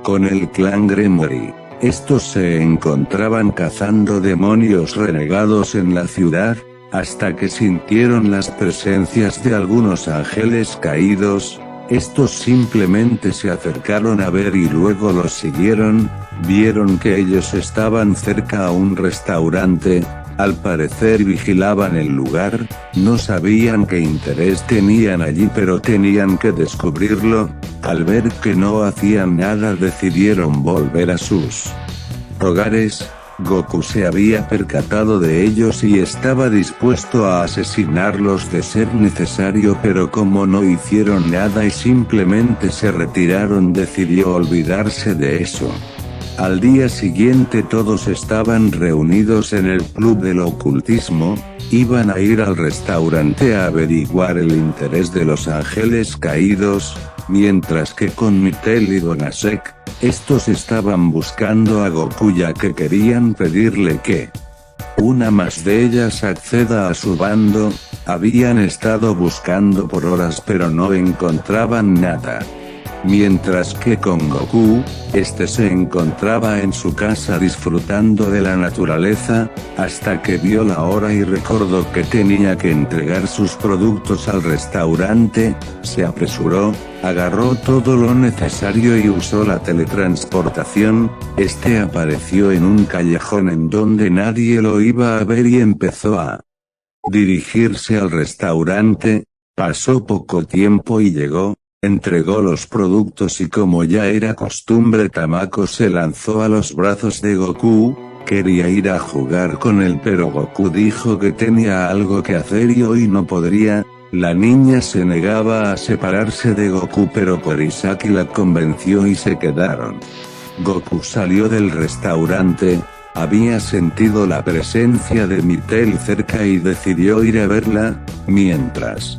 con el clan Gremory. Estos se encontraban cazando demonios renegados en la ciudad, hasta que sintieron las presencias de algunos ángeles caídos. Estos simplemente se acercaron a ver y luego los siguieron. Vieron que ellos estaban cerca a un restaurante. Al parecer vigilaban el lugar, no sabían qué interés tenían allí pero tenían que descubrirlo. Al ver que no hacían nada decidieron volver a sus hogares. Goku se había percatado de ellos y estaba dispuesto a asesinarlos de ser necesario, pero como no hicieron nada y simplemente se retiraron, decidió olvidarse de eso. Al día siguiente todos estaban reunidos en el club del ocultismo. Iban a ir al restaurante a averiguar el interés de los ángeles caídos, mientras que con Mittel y Donasek, estos estaban buscando a Goku ya que querían pedirle que una más de ellas acceda a su bando. Habían estado buscando por horas pero no encontraban nada. Mientras que con Goku, este se encontraba en su casa disfrutando de la naturaleza, hasta que vio la hora y recordó que tenía que entregar sus productos al restaurante. Se apresuró, agarró todo lo necesario y usó la teletransportación. Este apareció en un callejón en donde nadie lo iba a ver y empezó a dirigirse al restaurante. Pasó poco tiempo y llegó. Entregó los productos y como ya era costumbre, Tamako se lanzó a los brazos de Goku. Quería ir a jugar con él pero Goku dijo que tenía algo que hacer y hoy no podría. La niña se negaba a separarse de Goku pero Korisaki la convenció y se quedaron. Goku salió del restaurante. Había sentido la presencia de Mittel cerca y decidió ir a verla, mientras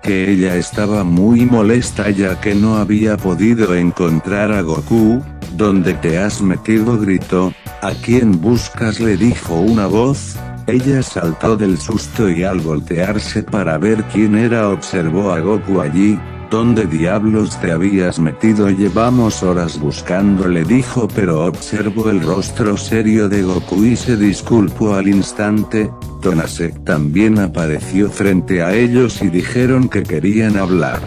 que ella estaba muy molesta ya que no había podido encontrar a Goku. ¿Dónde te has metido?, gritó. ¿A quién buscas?, le dijo una voz. Ella saltó del susto y al voltearse para ver quién era observó a Goku allí. ¿Dónde diablos te habías metido? Llevamos horas buscando, le dijo, pero observó el rostro serio de Goku y se disculpó al instante. Donasek también apareció frente a ellos y dijeron que querían hablar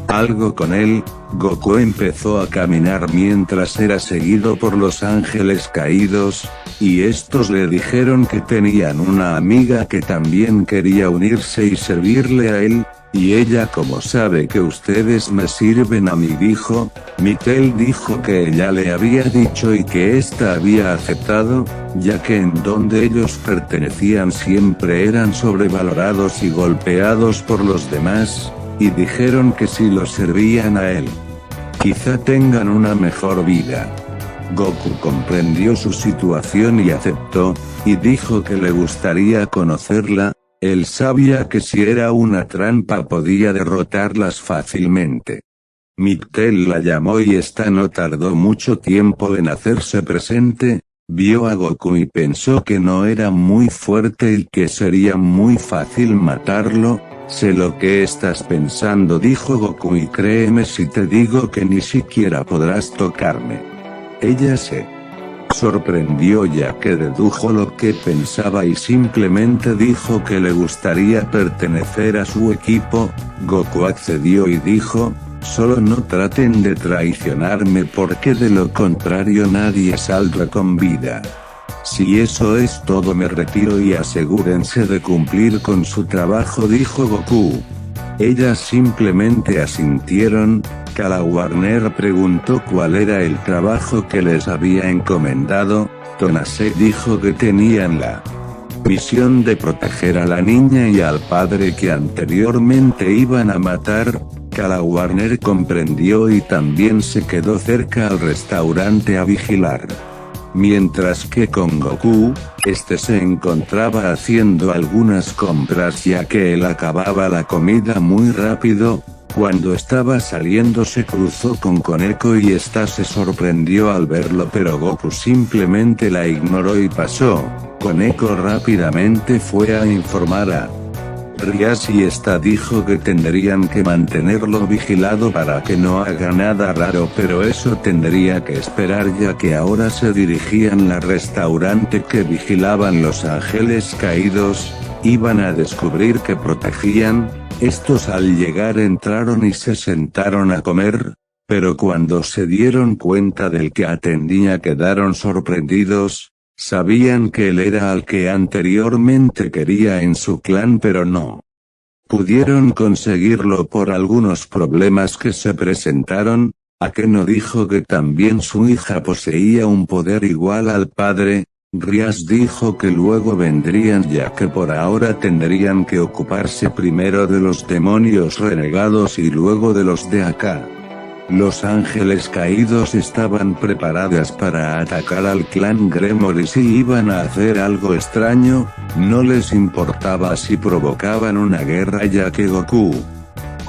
algo con él. Goku empezó a caminar mientras era seguido por los ángeles caídos, y estos le dijeron que tenían una amiga que también quería unirse y servirle a él. Y ella, como sabe que ustedes me sirven a mí, dijo. Mittel dijo que ella le había dicho y que ésta había aceptado, ya que en donde ellos pertenecían siempre eran sobrevalorados y golpeados por los demás, y dijeron que si los servían a él, quizá tengan una mejor vida. Goku comprendió su situación y aceptó, y dijo que le gustaría conocerla. Él sabía que si era una trampa podía derrotarlas fácilmente. Mittel la llamó y esta no tardó mucho tiempo en hacerse presente. Vio a Goku y pensó que no era muy fuerte y que sería muy fácil matarlo. Sé lo que estás pensando, dijo Goku, y créeme si te digo que ni siquiera podrás tocarme. Ella se sorprendió ya que dedujo lo que pensaba y simplemente dijo que le gustaría pertenecer a su equipo. Goku accedió y dijo, solo no traten de traicionarme porque de lo contrario nadie saldrá con vida. Si eso es todo me retiro y asegúrense de cumplir con su trabajo, dijo Goku. Ellas simplemente asintieron. Kala Warner preguntó cuál era el trabajo que les había encomendado. Donasek dijo que tenían la misión de proteger a la niña y al padre que anteriormente iban a matar. Kala Warner comprendió y también se quedó cerca al restaurante a vigilar. Mientras que con Goku, este se encontraba haciendo algunas compras ya que él acababa la comida muy rápido. Cuando estaba saliendo se cruzó con Koneko y esta se sorprendió al verlo, pero Goku simplemente la ignoró y pasó. Koneko rápidamente fue a informar a Rias y esta dijo que tendrían que mantenerlo vigilado para que no haga nada raro, pero eso tendría que esperar ya que ahora se dirigían al restaurante que vigilaban los ángeles caídos. Iban a descubrir que protegían. Estos al llegar entraron y se sentaron a comer, pero cuando se dieron cuenta del que atendía quedaron sorprendidos. Sabían que él era al que anteriormente quería en su clan, pero no pudieron conseguirlo por algunos problemas que se presentaron. ¿A qué no dijo que también su hija poseía un poder igual al padre? Rias dijo que luego vendrían ya que por ahora tendrían que ocuparse primero de los demonios renegados y luego de los de acá. Los ángeles caídos estaban preparadas para atacar al clan Gremory si iban a hacer algo extraño. No les importaba si provocaban una guerra ya que Goku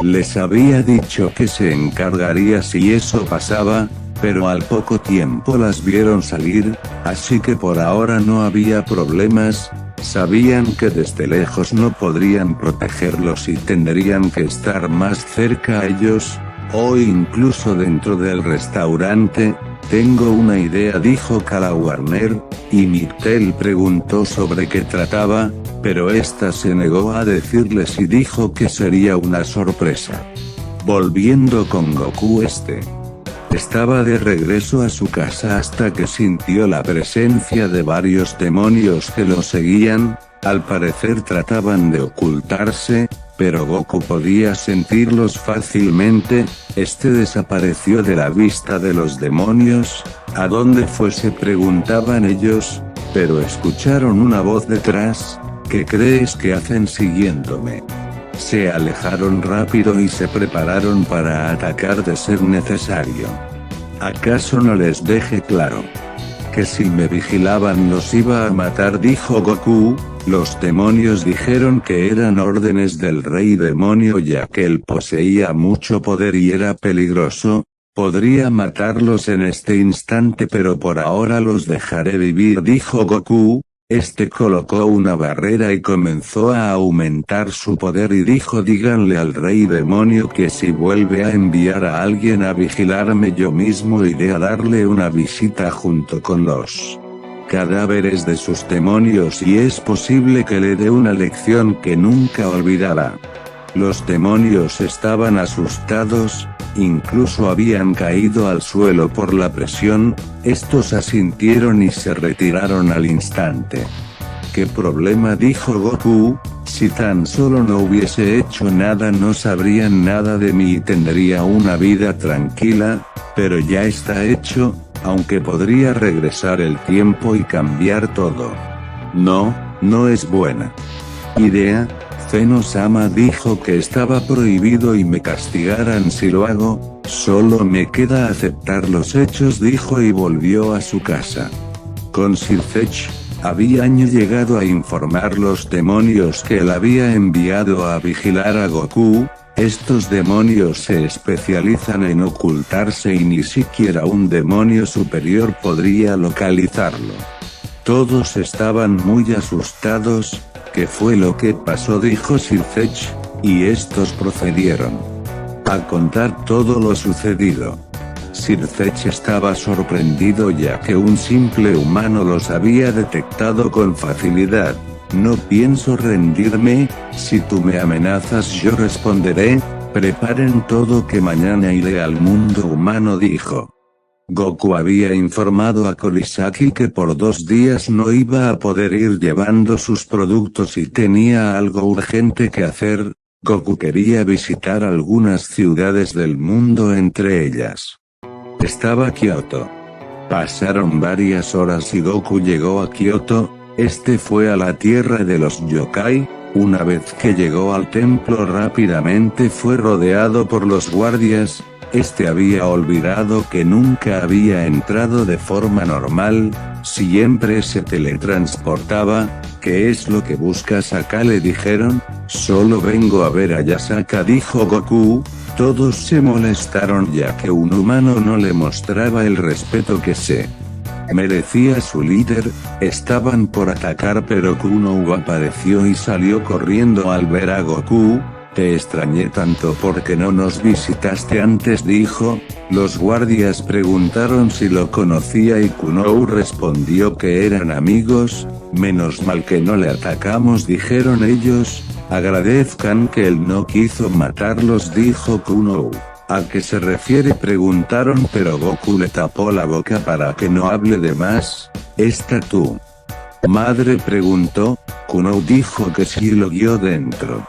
les había dicho que se encargaría si eso pasaba, pero al poco tiempo las vieron salir, así que por ahora no había problemas. Sabían que desde lejos no podrían protegerlos y tendrían que estar más cerca a ellos, o incluso dentro del restaurante. Tengo una idea, dijo Kala Warner, y Myrtle preguntó sobre qué trataba, pero esta se negó a decirles y dijo que sería una sorpresa. Volviendo con Goku, estaba de regreso a su casa hasta que sintió la presencia de varios demonios que lo seguían. Al parecer trataban de ocultarse, pero Goku podía sentirlos fácilmente. Desapareció de la vista de los demonios. ¿A dónde fue?, se preguntaban ellos, pero escucharon una voz detrás. ¿Qué crees que hacen siguiéndome? Se alejaron rápido y se prepararon para atacar de ser necesario. ¿Acaso no les dejé claro que si me vigilaban los iba a matar?, dijo Goku. Los demonios dijeron que eran órdenes del rey demonio ya que él poseía mucho poder y era peligroso. Podría matarlos en este instante, pero por ahora los dejaré vivir, dijo Goku. Colocó una barrera y comenzó a aumentar su poder y dijo: díganle al rey demonio que si vuelve a enviar a alguien a vigilarme, yo mismo iré a darle una visita junto con los cadáveres de sus demonios y es posible que le dé una lección que nunca olvidará. Los demonios estaban asustados, incluso habían caído al suelo por la presión. Estos asintieron y se retiraron al instante. ¿Qué problema?, dijo Goku. Si tan solo no hubiese hecho nada no sabrían nada de mí y tendría una vida tranquila, pero ya está hecho, aunque podría regresar el tiempo y cambiar todo. No es buena idea. Zeno-sama dijo que estaba prohibido y me castigaran si lo hago. Solo me queda aceptar los hechos, dijo y volvió a su casa. Con Sirfetch, habían llegado a informar los demonios que él había enviado a vigilar a Goku. Estos demonios se especializan en ocultarse y ni siquiera un demonio superior podría localizarlo. Todos estaban muy asustados. ¿Qué fue lo que pasó?, dijo Sirfetch, y estos procedieron a contar todo lo sucedido. Sirfetch estaba sorprendido ya que un simple humano los había detectado con facilidad. No pienso rendirme, si tú me amenazas yo responderé. Preparen todo que mañana iré al mundo humano, dijo. Goku había informado a Korisaki que por 2 días no iba a poder ir llevando sus productos y tenía algo urgente que hacer. Goku quería visitar algunas ciudades del mundo, entre ellas estaba Kioto. Pasaron varias horas y Goku llegó a Kioto. Fue a la tierra de los yokai. Una vez que llegó al templo rápidamente fue rodeado por los guardias. Había olvidado que nunca había entrado de forma normal, siempre se teletransportaba. ¿Qué es lo que buscas acá?, le dijeron. Solo vengo a ver a Yasaka, dijo Goku. Todos se molestaron ya que un humano no le mostraba el respeto que se Merecía su líder. Estaban por atacar pero Kuno apareció y salió corriendo al ver a Goku. Te extrañé tanto porque no nos visitaste antes, dijo. Los guardias preguntaron si lo conocía y Kuno respondió que eran amigos. Menos mal que no le atacamos, dijeron ellos. Agradezcan que él no quiso matarlos, dijo Kuno. ¿A qué se refiere?, preguntaron, pero Goku le tapó la boca para que no hable de más. ¿Esta tu madre?, preguntó. Kuno dijo que sí, lo guió dentro.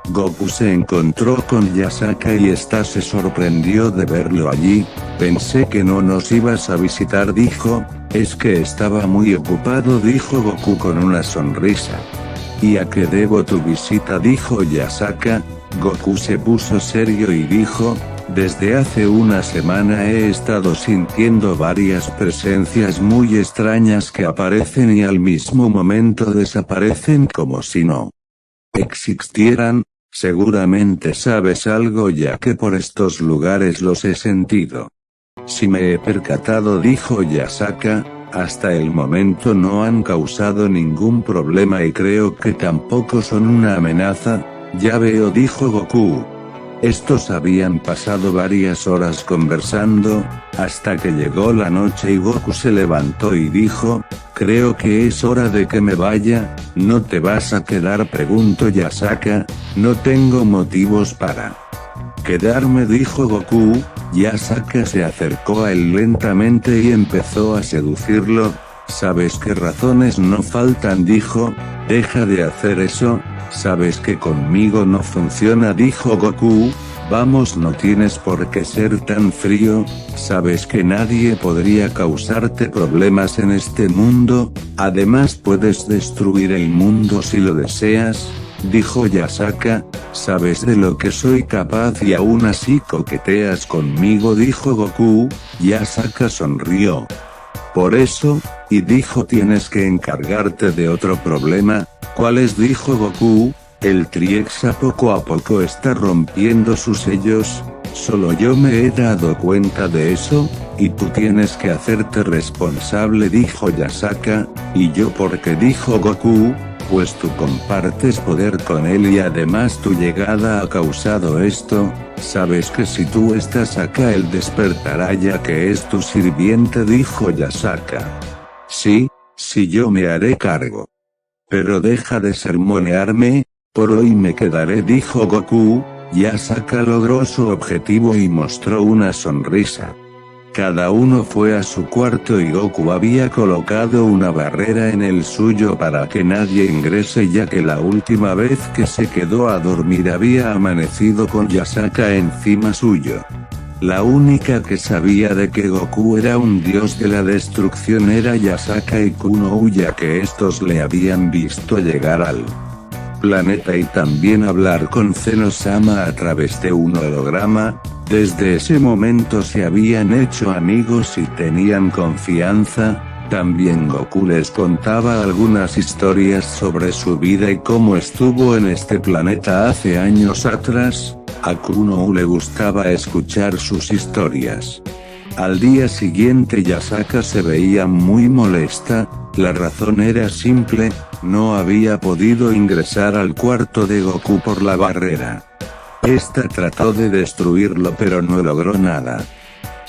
Goku se encontró con Yasaka y ésta se sorprendió de verlo allí. Pensé que no nos ibas a visitar, dijo. Es que estaba muy ocupado, dijo Goku con una sonrisa. ¿Y a qué debo tu visita?, dijo Yasaka. Goku se puso serio y dijo, desde hace una semana he estado sintiendo varias presencias muy extrañas que aparecen y al mismo momento desaparecen como si no existieran. Seguramente sabes algo ya que por estos lugares los he sentido. Sí me he percatado, dijo Yasaka. Hasta el momento no han causado ningún problema y creo que tampoco son una amenaza. Ya veo, dijo Goku. Estos habían pasado varias horas conversando, hasta que llegó la noche y Goku se levantó y dijo, creo que es hora de que me vaya. ¿No te vas a quedar?, preguntó Yasaka. No tengo motivos para quedarme, dijo Goku. Yasaka se acercó a él lentamente y empezó a seducirlo. ¿Sabes qué razones no faltan?, dijo. Deja de hacer eso. Sabes que conmigo no funciona, dijo Goku. Vamos, no tienes por qué ser tan frío. Sabes que nadie podría causarte problemas en este mundo. Además puedes destruir el mundo si lo deseas, dijo Yasaka. Sabes de lo que soy capaz y aún así coqueteas conmigo, dijo Goku. Yasaka sonrió. Por eso, y dijo, tienes que encargarte de otro problema. ¿Cuál es?, dijo Goku. El Triexa poco a poco está rompiendo sus sellos. Solo yo me he dado cuenta de eso, y tú tienes que hacerte responsable, dijo Yasaka. ¿Y yo por qué?, dijo Goku. Pues tú compartes poder con él y además tu llegada ha causado esto. Sabes que si tú estás acá él despertará ya que es tu sirviente, dijo Yasaka. Sí, yo me haré cargo. Pero deja de sermonearme, por hoy me quedaré, dijo Goku. Yasaka logró su objetivo y mostró una sonrisa. Cada uno fue a su cuarto y Goku había colocado una barrera en el suyo para que nadie ingrese, ya que la última vez que se quedó a dormir había amanecido con Yasaka encima suyo. La única que sabía de que Goku era un dios de la destrucción era Yasaka y Kuno, ya que estos le habían visto llegar al planeta y también hablar con Zeno-sama a través de un holograma. Desde ese momento se habían hecho amigos y tenían confianza. También Goku les contaba algunas historias sobre su vida y cómo estuvo en este planeta hace años atrás. A Kuno le gustaba escuchar sus historias. Al día siguiente Yasaka se veía muy molesta. La razón era simple, no había podido ingresar al cuarto de Goku por la barrera. Esta trató de destruirlo pero no logró nada.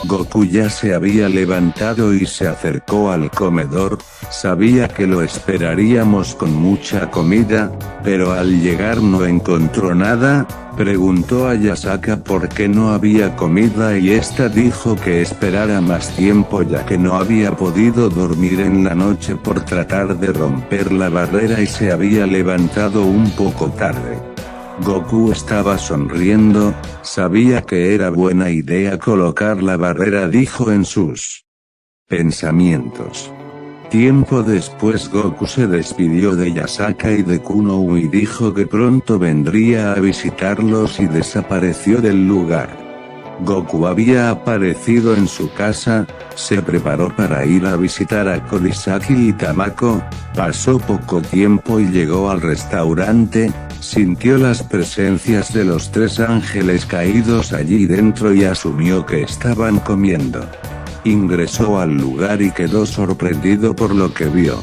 Goku ya se había levantado y se acercó al comedor. Sabía que lo esperaríamos con mucha comida, pero al llegar no encontró nada. Preguntó a Yasaka por qué no había comida y esta dijo que esperara más tiempo ya que no había podido dormir en la noche por tratar de romper la barrera y se había levantado un poco tarde. Goku estaba sonriendo, sabía que era buena idea colocar la barrera, dijo en sus pensamientos. Tiempo después Goku se despidió de Yasaka y de Kuno y dijo que pronto vendría a visitarlos y desapareció del lugar. Goku había aparecido en su casa, se preparó para ir a visitar a Kodisaki y Tamako. Pasó poco tiempo y llegó al restaurante. Sintió las presencias de los tres ángeles caídos allí dentro y asumió que estaban comiendo. Ingresó al lugar y quedó sorprendido por lo que vio.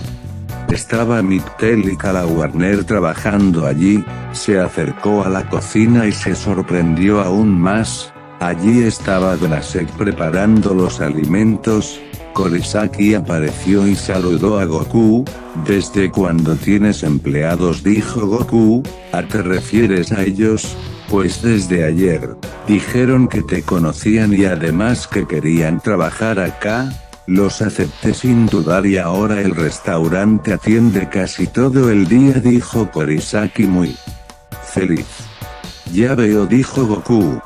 Estaba Miktel y Kala Warner trabajando allí. Se acercó a la cocina y se sorprendió aún más. Allí estaba Drasek preparando los alimentos. Korisaki apareció y saludó a Goku. ¿Desde cuando tienes empleados?, dijo Goku. ¿A te refieres a ellos? Pues desde ayer. Dijeron que te conocían y además que querían trabajar acá. Los acepté sin dudar y ahora el restaurante atiende casi todo el día, dijo Korisaki muy feliz. Ya veo, dijo Goku.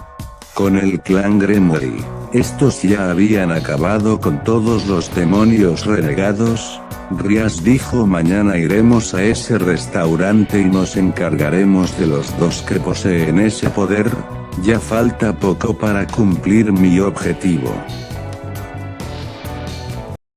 Con el clan Gremory, estos ya habían acabado con todos los demonios renegados. Rias dijo: mañana iremos a ese restaurante y nos encargaremos de los dos que poseen ese poder. Ya falta poco para cumplir mi objetivo.